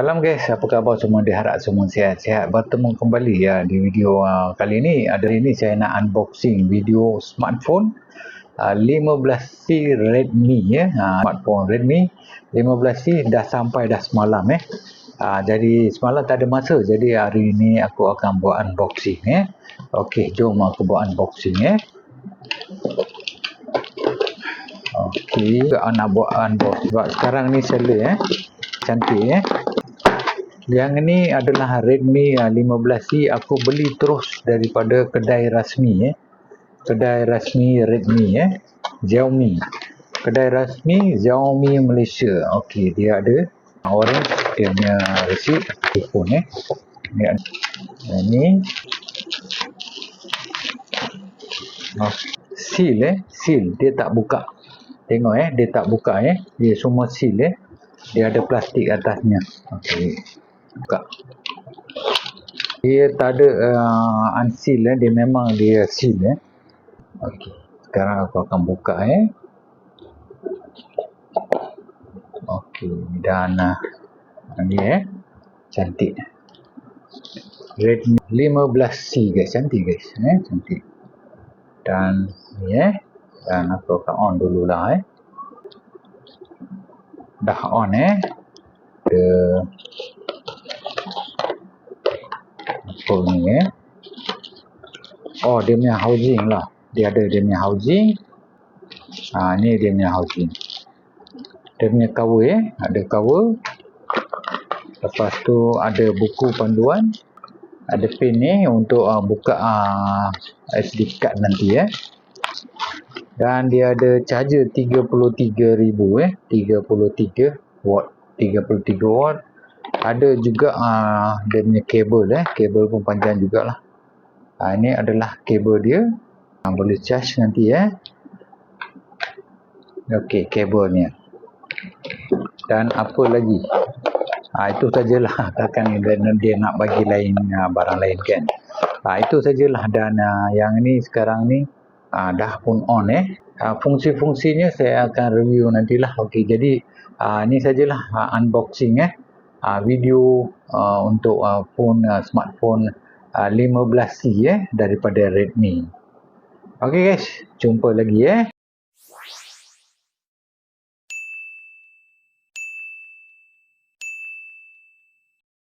Salam guys, apa khabar semua? Diharap semua sihat-sihat. Bertemu kembali ya di video kali ini. Hari ini saya nak unboxing video smartphone 15C Redmi ya. Smartphone Redmi 15C dah sampai dah semalam jadi semalam tak ada masa. Jadi hari ini aku akan buat unboxing ya. Okey, jom aku buat unboxing ya. Okey, nak buat unboxing. Sebab sekarang ni seller cantik ya. Yang ni adalah Redmi 15C. Aku beli terus daripada kedai rasmi Kedai rasmi Redmi Xiaomi. Kedai rasmi Xiaomi Malaysia. Okey, dia ada orange, dia punya receipt kupon Ini seal dia tak buka. Tengok dia tak buka dia semua seal dia ada plastik atasnya. Okey, buka. Dia tak ada unseal dia memang dia seal Okey, sekarang aku akan buka Okey, dan ni cantik. Redmi 15C guys, cantik guys cantik. Dan ni dan aku akan on dululah dah on ada apa ni oh, dia punya housing lah. Dia ada dia punya housing. Ni dia punya housing. Dia punya cover ada cover. Lepas tu ada buku panduan. Ada pin untuk buka SD card nanti Dan dia ada charger 33,000 33 watt. 33 watt. Ada juga dia punya kabel kabel pun panjang jugalah. Ini adalah kabel dia. Boleh charge nanti Okey, kabelnya. Dan apa lagi? Itu sajalah. Takkan dia nak bagi lain barang lain kan. Itu sajalah. Dan yang ni sekarang ni dah pun on fungsi-fungsinya saya akan review nantilah. Okey, jadi ni sajalah unboxing video untuk smartphone 15C daripada Redmi. Okey guys, jumpa lagi